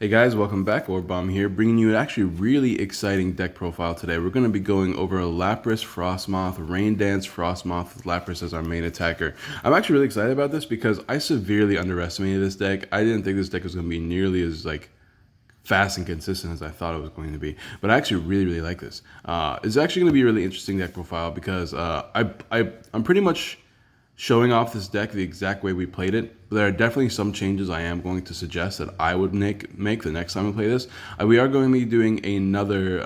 Hey guys, welcome back. Orbomb here, bringing you an actually really exciting deck profile today. We're going to be going over Lapras, Frostmoth, Rain Dance, Frostmoth with Lapras as our main attacker. I'm actually really excited about this because I severely underestimated this deck. I didn't think this deck was going to be nearly as fast and consistent as I thought it was going to be. But I actually really like this. It's actually going to be a really interesting deck profile because I'm pretty much showing off this deck the exact way we played it, but there are definitely some changes I am going to suggest that I would make the next time we play this. We are going to be doing another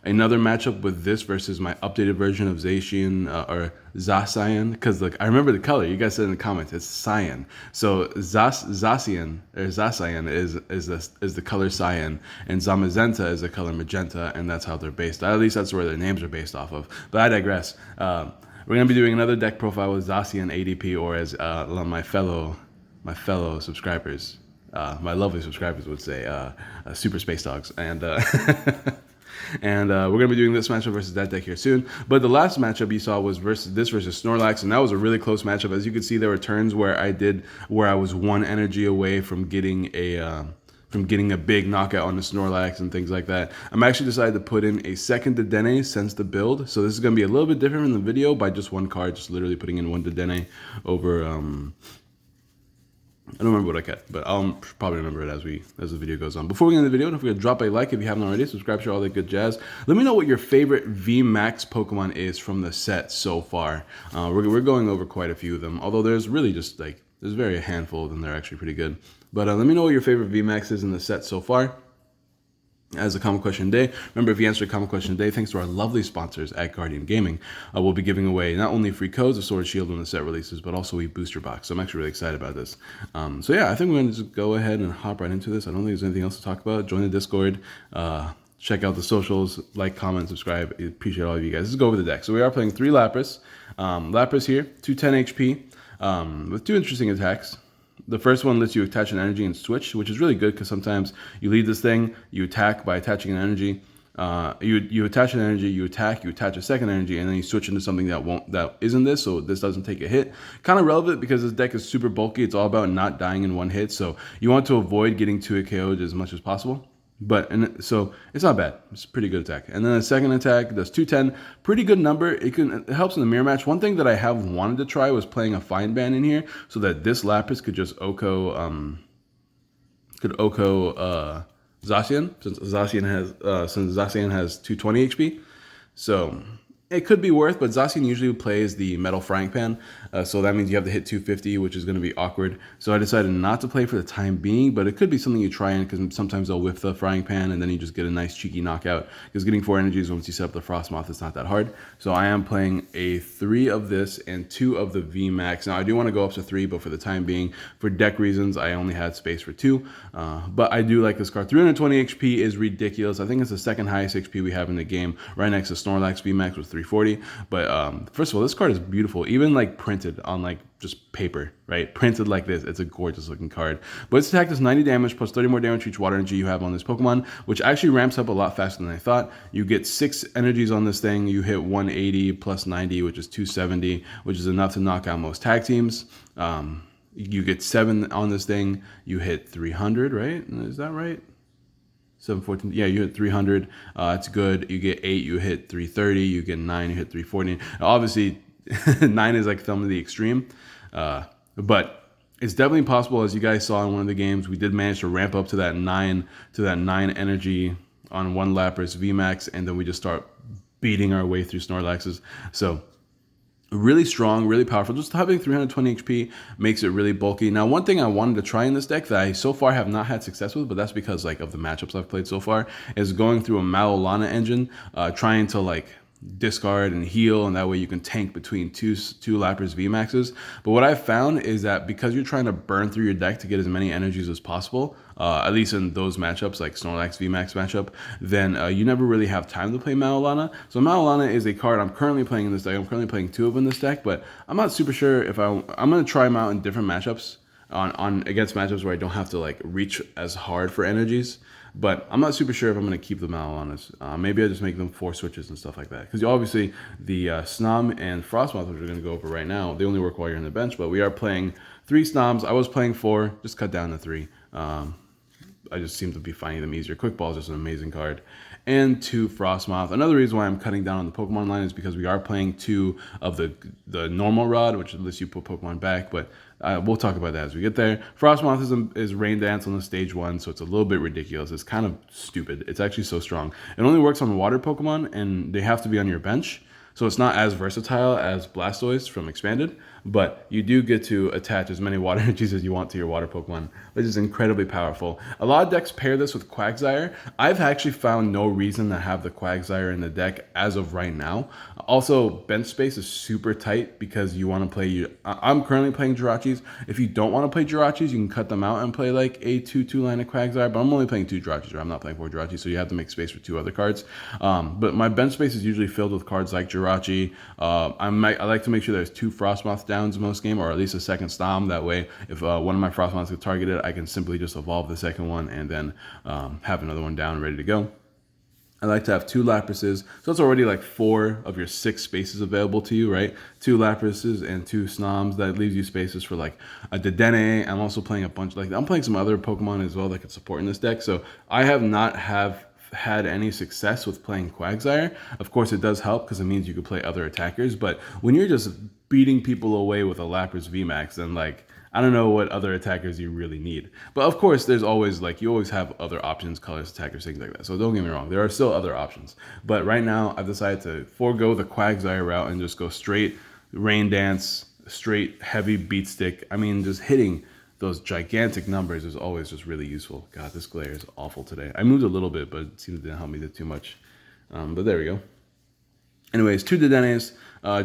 matchup with this versus my updated version of Zacian or Zacian, because I remember the color. You guys said in the comments it's cyan. So Zacian is the color cyan, and Zamazenta is the color magenta, and that's how they're based. At least that's where their names are based off of. But I digress. We're going to be doing another deck profile with Zacian ADP, or as my fellow subscribers, my lovely subscribers would say, Super Space Dogs. And and we're going to be doing this matchup versus that deck here soon. But the last matchup you saw was versus Snorlax, and that was a really close matchup. As you can see, there were turns where I was one energy away from getting a big knockout on the Snorlax and things like that. I'm actually decided to put in a second Dedenne since the build. So this is going to be a little bit different from the video by just one card, just literally putting in one Dedenne over, I don't remember what I kept, but I'll probably remember it as the video goes on. Before we get into the video, don't forget to drop a like if you haven't already, subscribe, share all that good jazz. Let me know what your favorite VMAX Pokemon is from the set so far. We're going over quite a few of them, although there's really just there's very a handful of them that are actually pretty good. But let me know what your favorite VMAX is in the set so far. As a comment question day. Remember, if you answer a comment question day, thanks to our lovely sponsors at Guardian Gaming, we'll be giving away not only free codes of Sword Shield when the set releases, but also a booster box. So I'm actually really excited about this. So yeah, I think we're going to just go ahead and hop right into this. I don't think there's anything else to talk about. Join the Discord. Check out the socials. Like, comment, subscribe. I appreciate all of you guys. Let's go over the deck. So we are playing 3 Lapras. Lapras here, 210 HP with 2 interesting attacks. The first one lets you attach an energy and switch, which is really good because sometimes you lead this thing, you attack by attaching an energy, you attach an energy, you attach a second energy, and then you switch into something that isn't this, so this doesn't take a hit. Kind of relevant because this deck is super bulky. It's all about not dying in one hit, so you want to avoid getting 2 KO'd as much as possible. So it's not bad. It's a pretty good attack. And then the second attack does 210. Pretty good number. It helps in the mirror match. One thing that I have wanted to try was playing a Fine Band in here so that this Lapras could just Oko Zacian, since Zacian has 220 HP. So it could be worth, but Zacian usually plays the Metal Frying Pan, so that means you have to hit 250, which is going to be awkward. So I decided not to play for the time being, but it could be something you try in, because sometimes they'll whiff the Frying Pan, and then you just get a nice cheeky knockout, because getting 4 energies once you set up the Frostmoth is not that hard. So I am playing a 3 of this and 2 of the VMAX. Now I do want to go up to 3, but for the time being, for deck reasons, I only had space for 2. But I do like this card. 320 HP is ridiculous. I think it's the second highest HP we have in the game, right next to Snorlax VMAX with 340. But first of all, this card is beautiful, even printed on just paper, right? Printed like this, it's a gorgeous looking card. But its attack does 90 damage plus 30 more damage for each water energy you have on this Pokemon, which actually ramps up a lot faster than I thought. You get 6 energies on this thing. You hit 180 plus 90, which is 270, which is enough to knock out most tag teams. You get 7 on this thing. You hit 300, right? Is that right? 714, yeah, you hit 300. It's good. You get 8, you hit 330. You get 9, you hit 340. Obviously, 9 is thumb of the extreme, but it's definitely possible. As you guys saw in one of the games, we did manage to ramp up to that 9 energy on one Lapras VMAX, and then we just start beating our way through Snorlaxes. So really strong, really powerful. Just having 320 HP makes it really bulky. Now, one thing I wanted to try in this deck that I so far have not had success with, but that's because of the matchups I've played so far, is going through a Malolana engine, trying to discard and heal, and that way you can tank between two Lapras VMAXs. But what I've found is that because you're trying to burn through your deck to get as many energies as possible, at least in those matchups, like Snorlax VMAX matchup, then you never really have time to play Malolana. So Malolana is a card I'm currently playing in this deck. I'm currently playing 2 of them in this deck, but I'm not super sure if I'm going to try them out in different matchups, against matchups where I don't have to reach as hard for energies. But I'm not super sure if I'm going to keep the Malolanas. Maybe I just make them 4 switches and stuff like that. Because obviously the Snom and Frostmoth, which we're going to go over right now, they only work while you're on the bench. But we are playing 3 Snoms. I was playing 4, just cut down to 3. I just seem to be finding them easier. Quick Ball is just an amazing card. And 2 Frostmoth. Another reason why I'm cutting down on the Pokemon line is because we are playing 2 of the normal rod, which lets you put Pokemon back, but we'll talk about that as we get there. Frostmoth is Rain Dance on the stage 1, so it's a little bit ridiculous. It's kind of stupid. It's actually so strong. It only works on water Pokemon, and they have to be on your bench. So it's not as versatile as Blastoise from Expanded, but you do get to attach as many water energies as you want to your water Pokemon, which is incredibly powerful. A lot of decks pair this with Quagsire. I've actually found no reason to have the Quagsire in the deck as of right now. Also, bench space is super tight because you want to play... I'm currently playing Jirachis. If you don't want to play Jirachis, you can cut them out and play like a 2/2 line of Quagsire, but I'm only playing 2 Jirachis, or I'm not playing 4 Jirachis, so you have to make space for 2 other cards. But my bench space is usually filled with cards like Jirachi. I like to make sure there's 2 Frostmoth downs in most game, or at least a second Stom. That way, if one of my Frostmoths get targeted, I can simply just evolve the second one and then have another one down ready to go. I like to have 2 Laprases, so it's already like 4 of your 6 spaces available to you, right? 2 Laprases and 2 Snoms. That leaves you spaces for like a Dedenne. I'm also playing a bunch, like I'm playing some other Pokemon as well that could support in this deck. So I have not had any success with playing Quagsire. Of course, it does help because it means you could play other attackers, but when you're just beating people away with a Lapras VMAX, then like, I don't know what other attackers you really need. But of course, there's always like, you always have other options, colors, attackers, things like that. So don't get me wrong, there are still other options. But right now, I've decided to forego the Quagsire route and just go straight Rain Dance, straight heavy Beat Stick. I mean, just hitting those gigantic numbers is always just really useful. God, this glare is awful today. I moved a little bit, but it seems it didn't help me too much. But there we go. Anyways, 2 Dedennes,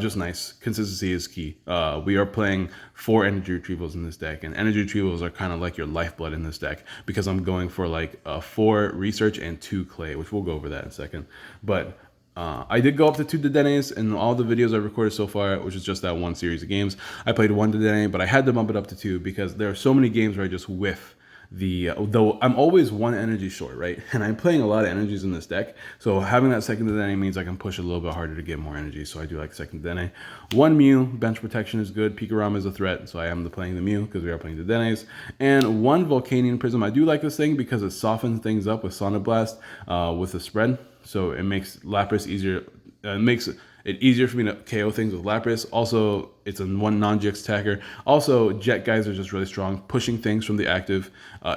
just nice. Consistency is key. We are playing 4 energy retrievals in this deck, and energy retrievals are kind of like your lifeblood in this deck because I'm going for like 4 research and 2 clay, which we'll go over that in a second. But I did go up to 2 Dedennes in all the videos I recorded so far, which is just that one series of games. I played 1 Dedenne, but I had to bump it up to 2 because there are so many games where I just whiff though I'm always 1 energy short, right? And I'm playing a lot of energies in this deck, so having that second Dedenne means I can push a little bit harder to get more energy, so I do like second Dedenne. 1 Mew, bench protection is good. Pikarom is a threat, so I am playing the Mew because we are playing Dedennes. And 1 Volcanion Prism. I do like this thing because it softens things up with Sonic Blast with the spread, so it makes Lapras easier. It makes it easier for me to KO things with Lapras. Also, it's a 1 non-GX attacker. Also, Jet Guys are just really strong. Pushing things from the active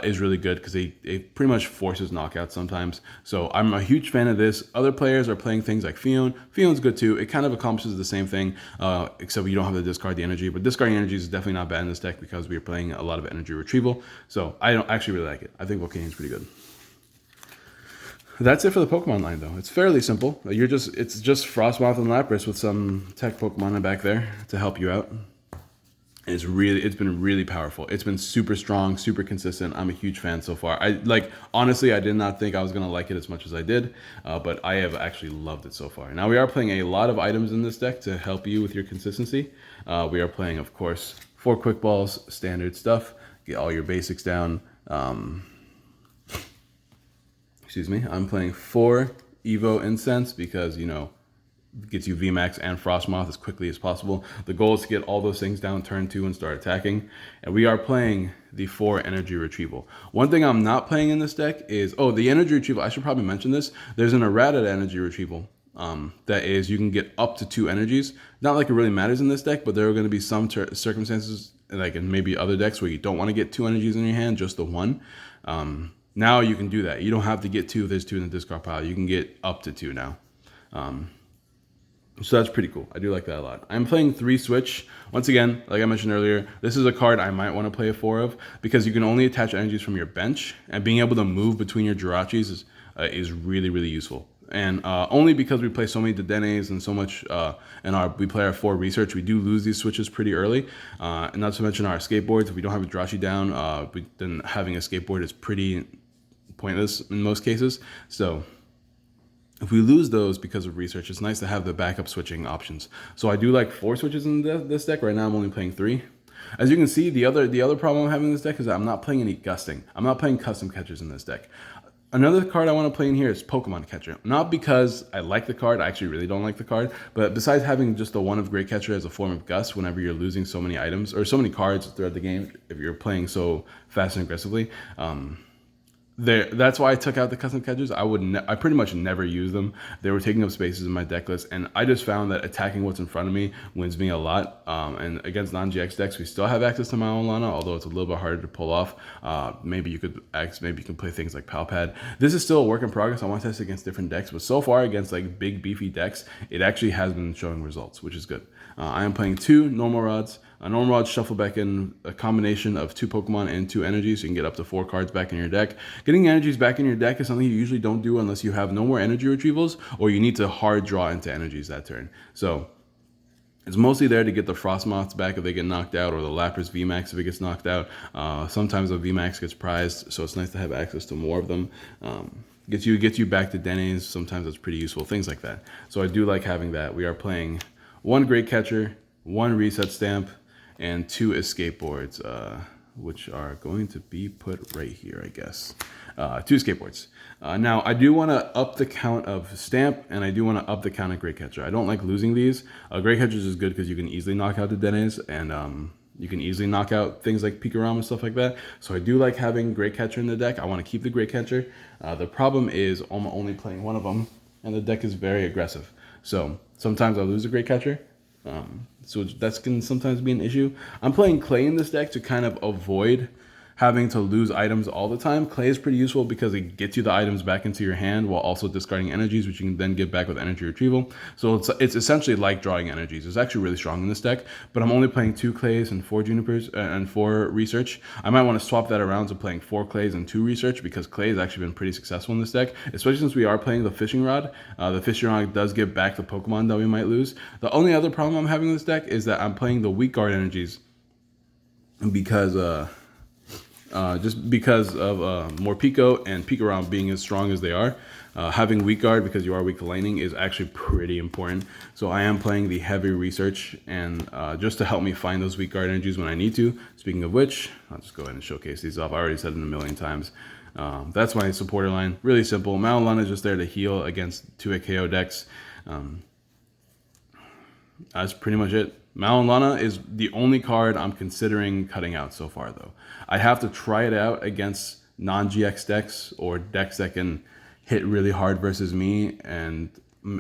is really good because it pretty much forces knockouts sometimes. So I'm a huge fan of this. Other players are playing things like Fion. Fion's good too. It kind of accomplishes the same thing, except you don't have to discard the energy. But discarding energy is definitely not bad in this deck because we are playing a lot of energy retrieval. So I don't actually really like it. I think Volcanion is pretty good. That's it for the Pokemon line, though. It's fairly simple. It's just Frostmoth and Lapras with some tech Pokemon back there to help you out. And it's been really powerful. It's been super strong, super consistent. I'm a huge fan so far. Honestly, I did not think I was gonna like it as much as I did, but I have actually loved it so far. Now we are playing a lot of items in this deck to help you with your consistency. We are playing, of course, 4 Quick Balls, standard stuff. Get all your basics down. Excuse me, I'm playing 4 Evo Incense because, gets you VMAX and Frostmoth as quickly as possible. The goal is to get all those things down turn 2 and start attacking. And we are playing the 4 energy retrieval. One thing I'm not playing in this deck is, the energy retrieval, I should probably mention this. There's an errata energy retrieval. That is, you can get up to 2 energies. Not like it really matters in this deck, but there are going to be some circumstances, like in maybe other decks, where you don't want to get 2 energies in your hand, just the 1. Now you can do that. You don't have to get 2 if there's 2 in the discard pile. You can get up to 2 now. So that's pretty cool. I do like that a lot. I'm playing 3 Switch. Once again, like I mentioned earlier, this is a card I might want to play a 4 of because you can only attach energies from your bench, and being able to move between your Jirachis is really, really useful. And only because we play so many Dedennes and so much, we play our 4 research, we do lose these switches pretty early. And not to mention our skateboards. If we don't have a Jirachi down, then having a skateboard is pretty pointless in most cases. So if we lose those because of research, it's nice to have the backup switching options. So I do like 4 switches in this deck. Right now I'm only playing 3. As you can see, the other problem I'm having in this deck is that I'm not playing any gusting. I'm not playing custom catchers in this deck. Another card I want to play in here is Pokemon Catcher. Not because I like the card, I actually really don't like the card, but besides having just the 1 of Great Catcher as a form of Gust whenever you're losing so many items, or so many cards throughout the game, if you're playing so fast and aggressively, That's why I took out the custom catchers. I pretty much never use them. They were taking up spaces in my deck list, and I just found that attacking what's in front of me wins me a lot. And against non-GX decks, we still have access to Mao and Lana, although it's a little bit harder to pull off. Maybe you can play things like Palpad. This is still a work in progress. I want to test against different decks, but so far against like big beefy decks, it actually has been showing results, which is good. I am playing 2 normal rods. A normal rod shuffle back in a combination of 2 Pokemon and 2 energies, so you can get up to 4 cards back in your deck. Getting energies back in your deck is something you usually don't do unless you have no more energy retrievals or you need to hard draw into energies that turn. So it's mostly there to get the Frostmoths back if they get knocked out, or the Lapras VMAX if it gets knocked out. Sometimes the VMAX gets prized, so it's nice to have access to more of them. Gets you back to Denes. Sometimes it's pretty useful, things like that. So I do like having that. We are playing 1 Great Catcher, 1 Reset Stamp, and 2 escape boards, which are going to be put right here, I guess. 2 escape boards. Now, I do want to up the count of Stamp, and I do want to up the count of Great Catcher. I don't like losing these. Great Catchers is good because you can easily knock out the Denes, and you can easily knock out things like Pikarom and stuff like that. So I do like having Great Catcher in the deck. I want to keep the Great Catcher. The problem is I'm only playing 1 of them, and the deck is very aggressive. So sometimes I lose a Great Catcher. So that can sometimes be an issue. I'm playing Clay in this deck to kind of avoid having to lose items all the time. Clay is pretty useful because it gets you the items back into your hand while also discarding energies, which you can then get back with energy retrieval. So it's essentially like drawing energies. It's actually really strong in this deck, but I'm only playing 2 Clays and 4 Junipers and 4 Research. I might want to swap that around to playing 4 Clays and 2 Research, because Clay has actually been pretty successful in this deck, especially since we are playing the Fishing Rod. The Fishing Rod does get back the Pokemon that we might lose. The only other problem I'm having in this deck is that I'm playing the Weak Guard energies because just because of Morpeko and Pikarom being as strong as they are. Having Weak Guard, because you are weak to lightning, is actually pretty important. So I am playing the heavy Research, and just to help me find those Weak Guard energies when I need to. Speaking of which, I'll just go ahead and showcase these off. I already said it a million times. That's my supporter line. Really simple. Malolana is just there to heal against 2 KO decks. That's pretty much it. Malolana is the only card I'm considering cutting out so far, though. I have to try it out against non-GX decks or decks that can hit really hard versus me, and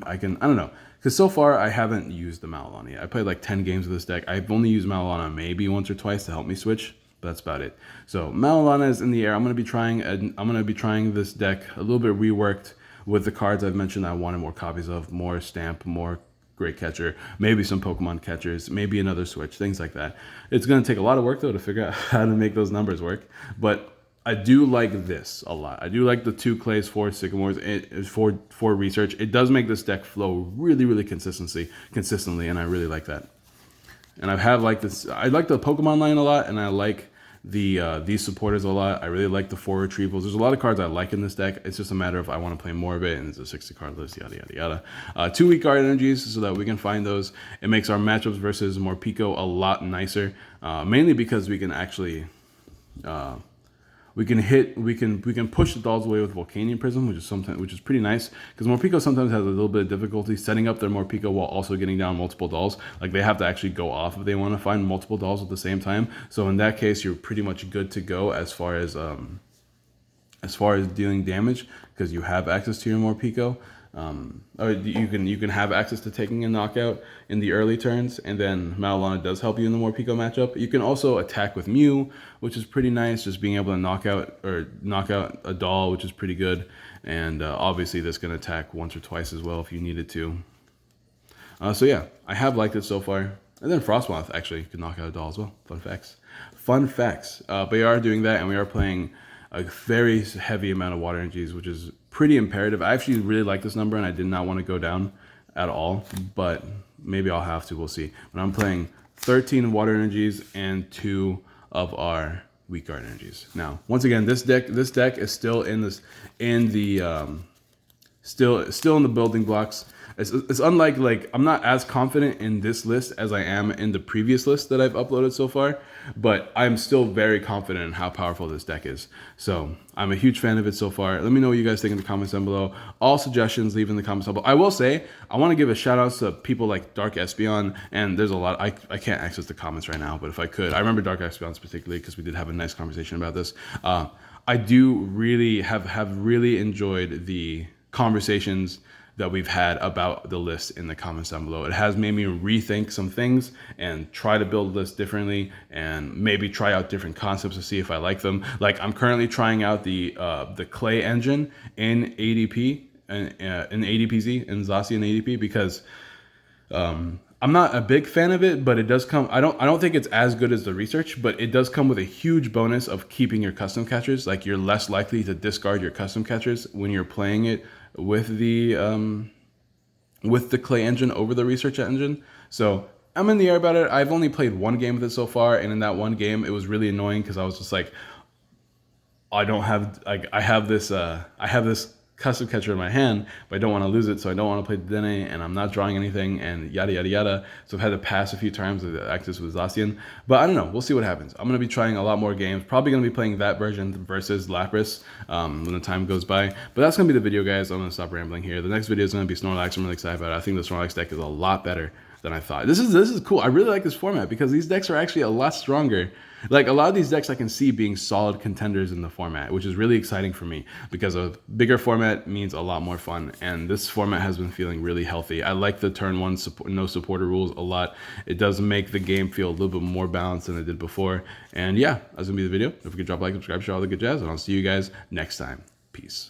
I don't know. Because so far, I haven't used the Malolana yet. I played like 10 games of this deck. I've only used Malolana maybe once or twice to help me switch, but that's about it. So Malolana is in the air. I'm going to be trying this deck a little bit reworked with the cards I've mentioned I wanted more copies of, more Stamp, more Great Catcher, maybe some Pokemon catchers, maybe another switch, things like that. It's going to take a lot of work, though, to figure out how to make those numbers work. But I do like this a lot. I do like the 2 Clays, 4 Sycamores, 4 Research. It does make this deck flow really, really consistently, and I really like that. And I like the Pokemon line a lot, and I like these supporters a lot. I really like the 4 retrievals. There's a lot of cards I like in this deck. It's just a matter of I want to play more of it, and it's a 60 card list, yada, yada, yada. 2 Weak Guard energies so that we can find those. It makes our matchups versus Morpeko a lot nicer, mainly because we can actually... We can push the dolls away with Volcanion Prism, which is pretty nice, because Morpeko sometimes has a little bit of difficulty setting up their Morpeko while also getting down multiple dolls. Like, they have to actually go off if they want to find multiple dolls at the same time. So in that case, you're pretty much good to go as far as dealing damage, because you have access to your Morpeko. Or you can have access to taking a knockout in the early turns, and then Malolana does help you in the Morpeko matchup. You can also attack with Mew, which is pretty nice, just being able to knock out a doll, which is pretty good. And obviously this can attack once or twice as well if you needed to. So yeah, I have liked it so far. And then Frostmoth actually can knock out a doll as well. Fun facts. But we are doing that, and we are playing a very heavy amount of water energies, which is pretty imperative. I actually really like this number, and I did not want to go down at all, but maybe I'll have to. We'll see. But I'm playing 13 water energies and 2 of our Weak Guard energies. Now, once again, this deck is still in the building blocks. It's unlike, like, I'm not as confident in this list as I am in the previous list that I've uploaded so far, but I'm still very confident in how powerful this deck is. So I'm a huge fan of it so far. Let me know what you guys think in the comments down below. All suggestions, leave in the comments down below. I will say, I want to give a shout out to people like Dark Espeon, and there's a lot. I can't access the comments right now, but if I could, I remember Dark Espeon particularly because we did have a nice conversation about this. I do really have really enjoyed the conversations that we've had about the list in the comments down below. It has made me rethink some things and try to build lists differently, and maybe try out different concepts to see if I like them. Like, I'm currently trying out the clay engine in ADP and in ADPZ, in Zacian ADP, because I'm not a big fan of it, but it does come. I don't think it's as good as the research, but it does come with a huge bonus of keeping your custom catchers. Like, you're less likely to discard your custom catchers when you're playing it with the clay engine over the research engine. So I'm in the air about it. I've only played one game with it so far, and in that one game, it was really annoying because I was just like, I don't have, like, I have this custom catcher in my hand, but I don't want to lose it, so I don't want to play the Dene, and I'm not drawing anything, and yada yada yada. So I've had to pass a few times with Access with Zacian, but I don't know. We'll see what happens. I'm gonna be trying a lot more games. Probably gonna be playing that version versus Lapras when the time goes by. But that's gonna be the video, guys. I'm gonna stop rambling here. The next video is gonna be Snorlax. I'm really excited about it. I think the Snorlax deck is a lot better than I thought. This is cool. I really like this format because these decks are actually a lot stronger. Like, a lot of these decks I can see being solid contenders in the format, which is really exciting for me because a bigger format means a lot more fun, and this format has been feeling really healthy. I like the turn one no supporter rules a lot. It does make the game feel a little bit more balanced than it did before. And yeah, that's gonna be the video. Don't forget to drop a like, subscribe, share all the good jazz, and I'll see you guys next time. Peace.